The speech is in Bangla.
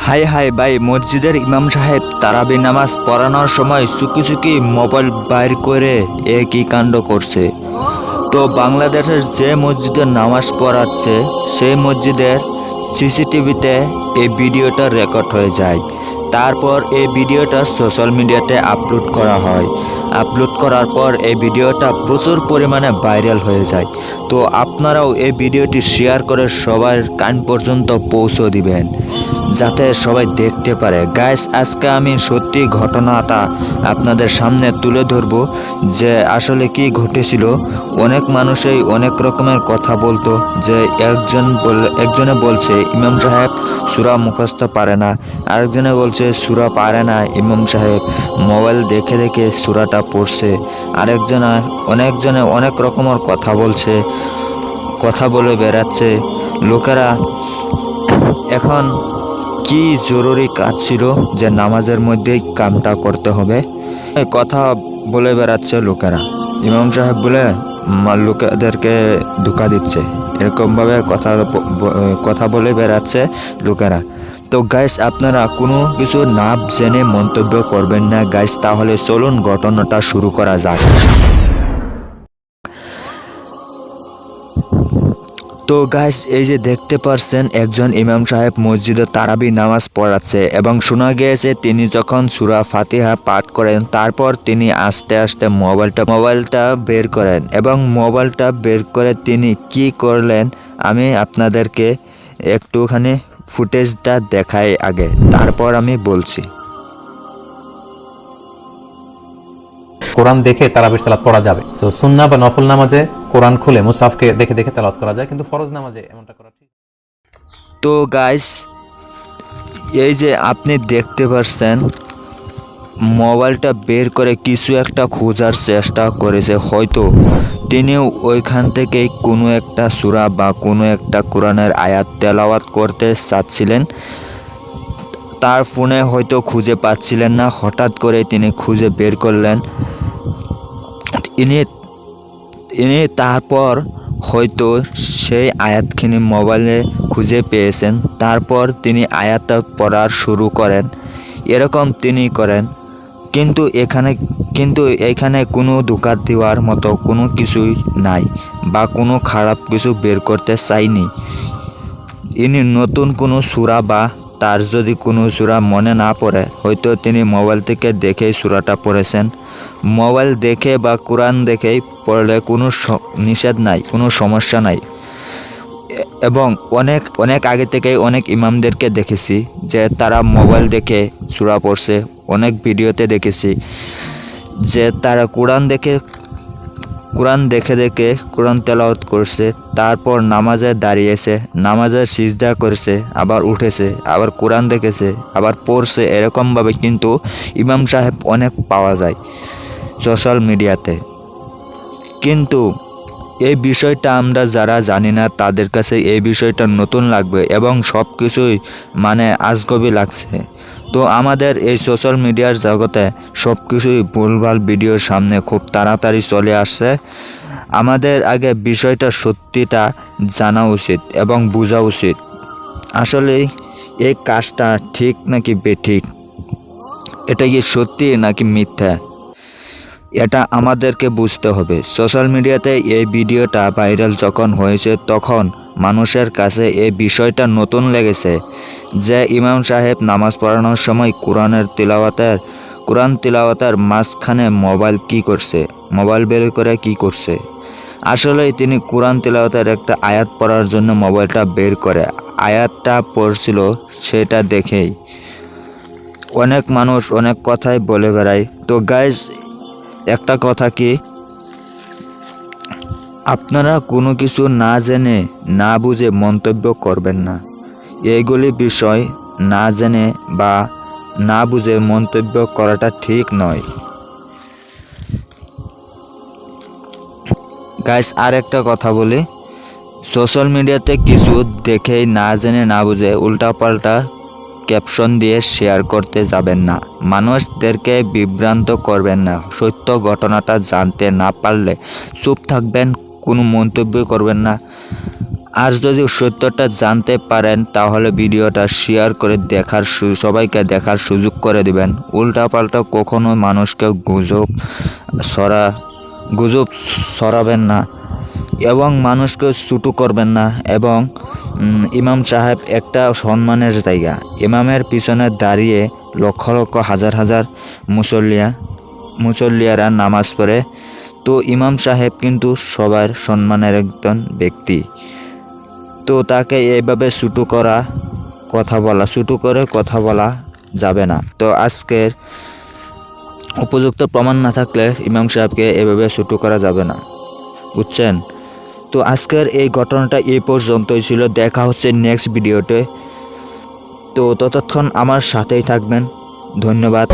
হাই হাই ভাই, মসজিদের ইমাম সাহেব তারাবি নামাজ পড়ানোর সময় চুকি চুকি মোবাইল বাইর করে একই কাণ্ড করছে। তো বাংলাদেশের যে মসজিদের নামাজ পড়াচ্ছে সেই মসজিদের সিসিটিভিতে এই ভিডিওটা রেকর্ড হয়ে যায়। তারপর এই ভিডিওটা সোশ্যাল মিডিয়াতে আপলোড করা হয়। আপলোড করার পর এই ভিডিওটা প্রচুর পরিমাণে ভাইরাল হয়ে যায়। তো আপনারাও এই ভিডিওটি শেয়ার করে সবার কান পর্যন্ত পৌঁছে দিবেন, যাতে সবাই দেখতে পারে। গাইস, আজকে আমি সত্যি ঘটনাটা আপনাদের সামনে তুলে ধরব যে আসলে কি ঘটেছিল। অনেক মানুষই অনেক রকমের কথা বলতো, যে একজনে বলছে ইমাম সাহেব সূরা মুখস্থ পারে না, আরেকজনে বলছে সূরা পারে না, ইমাম সাহেব মোবাইল দেখে দেখে সূরাটা পড়ছে, অনেকজনে অনেক রকমের কথা বলে বেড়াচ্ছে লোকেরা। এখন কি জরুরি কাজ ছিল যে নামাজের মধ্যেই কামটা করতে হবে, কথা বলে বেড়াচ্ছে লোকেরা। ইমাম সাহেব বলে লোকেদেরকে ধোঁকা দিচ্ছে, এরকমভাবে কথা বলে বেড়াচ্ছে লোকেরা। তো গাইস, আপনারা কোনো কিছু না জেনে মন্তব্য করবেন না গাইস। তাহলে চলুন ঘটনাটা শুরু করা যাক। তো গাইস, এই যে দেখতে পারছেন একজন ইমাম সাহেব মসজিদে তারাবি নামাজ পড়াচ্ছে এবং শোনা গিয়েছে তিনি যখন সূরা ফাতিহা পাঠ করেন তারপর তিনি আস্তে আস্তে মোবাইলটা বের করেন এবং মোবাইলটা বের করে তিনি কি করলেন আমি আপনাদেরকে একটুখানি ফুটেজটা দেখাই আগে, তারপর আমি বলছি। কোরআন দেখে তারাবির সালাত পড়া যাবে। সো সুন্নাহ বা নফল নামাজে কোরআন খুলে মুসাফকে দেখে দেখে তেলাওয়াত করা যায়, কিন্তু ফরজ নামাজে এমনটা করা ঠিক। তো গাইস, এই যে আপনি দেখতে পাচ্ছেন মোবাইলটা বের করে কিছু একটা খোঁজার চেষ্টা করেছে। হয়তো তিনিও ওইখান থেকেই কোনো একটা সূরা বা কোনো একটা কোরআনের আয়াত তেলাওয়াত করতে চাচ্ছিলেন। তার ফোনে হয়তো খুঁজে পাচ্ছিলেন না, হঠাৎ করে তিনি খুঁজে বের করলেন। ইনি তারপর হয়তো সেই আয়াতখানি মোবাইলে খুঁজে পেয়েছেন, তারপর তিনি আয়াতটা পড়া শুরু করেন। এরকম তিনি করেন, কিন্তু এখানে কোনো ধোঁকা দেওয়ার মতো কোনো কিছুই নাই বা কোনো খারাপ কিছু বের করতে চাইনি। ইনি নতুন কোনো সূরা বা তার যদি কোনো সূরা মনে না পড়ে, হয়তো তিনি মোবাইল থেকে দেখেই সূরাটা পড়েছেন। মোবাইল দেখে বা কোরআন দেখেই পড়লে কোনো নিষেধ নাই, কোনো সমস্যা নাই। এবং অনেক আগে থেকেই অনেক ইমামদেরকে দেখেছি যে তারা মোবাইল দেখে সূরা পড়ছে। অনেক ভিডিওতে দেখেছি যে তারা কোরআন দেখে কোরআন তেলাওয়াত করছে, তারপর নামাজে দাঁড়িয়েছে, নামাজে সিজদা করেছে, আবার উঠেছে, আবার কোরআন দেখেছে, আবার পড়ছে। এরকমভাবে কিন্তু ইমাম সাহেব অনেক পাওয়া যায় সোশ্যাল মিডিয়াতে। কিন্তু এই বিষয়টা আমরা যারা জানি না তাদের কাছে এই বিষয়টা নতুন লাগবে এবং সব কিছুই আজগবি লাগছে। তো আমাদের এই সোশ্যাল মিডিয়ার জগতে সব কিছুই ভুলভাল ভিডিওর সামনে খুব তাড়াতাড়ি চলে আসছে। আমাদের আগে বিষয়টা সত্যিটা জানা উচিত এবং বোঝা উচিত, আসলে এই কাজটা ঠিক নাকি বেঠিক, এটা কি সত্যি নাকি মিথ্যা, এটা আমাদেরকে বুঝতে হবে। সোশ্যাল মিডিয়াতে এই ভিডিওটা ভাইরাল যখন হয়েছে তখন মানুষের কাছে এই বিষয়টা নতুন লেগেছে যে ইমাম সাহেব নামাজ পড়ানোর সময় কোরআন তিলাওয়াতের মাঝখানে মোবাইল বের করে কি করছে। আসলেই তিনি কোরআন তিলাওয়াতের একটা আয়াত পড়ার জন্য মোবাইলটা বের করে আয়াতটা পড়ছিল, সেটা দেখেই অনেক মানুষ অনেক কথাই বলে বেড়ায়। তো গাইজ, একটা কথা কি, আপনারা কোনো কিছু না জেনে না বুঝে মন্তব্য করবেন না। এইগুলি বিষয় না জেনে বা না বুঝে মন্তব্য করাটা ঠিক নয়। গাইস, আর একটা কথা বলি, সোশ্যাল মিডিয়াতে কিছু দেখেই না জেনে না বুঝে উল্টাপাল্টা ক্যাপশন দিয়ে শেয়ার করতে যাবেন না। মানুষদেরকে বিভ্রান্ত করবেন না। সত্য ঘটনাটা জানতে না পারলে চুপ থাকবেন, কোনো মন্তব্য করবেন না। আর যদি সত্যটা জানতে পারেন তাহলে ভিডিওটা শেয়ার করে সবাইকে দেখার সুযোগ করে দিবেন। উল্টাপাল্টা কখনো মানুষকে গুজব ছড়াবেন না এবং মানুষকে ছোটো করবেন না। এবং ইমাম সাহেব একটা সম্মানের জায়গা। ইমামের পিছনে দাঁড়িয়ে লক্ষ লক্ষ হাজার হাজার মুসল্লিয়ারা নামাজ পড়ে। তো ইমাম সাহেব কিন্তু সবার সম্মানের একজন ব্যক্তি। তো তাকে এইভাবে ছোটো করে কথা বলা যাবে না। তো আজকের উপযুক্ত প্রমাণ না থাকলে ইমাম সাহেবকে এভাবে ছোটো করা যাবে না, বুঝছেন? তো আজকের এই ঘটনাটা এই পর্যন্তই ছিল। দেখা হচ্ছে নেক্সট ভিডিওতে। তো ততক্ষণ আমার সাথেই থাকবেন। ধন্যবাদ।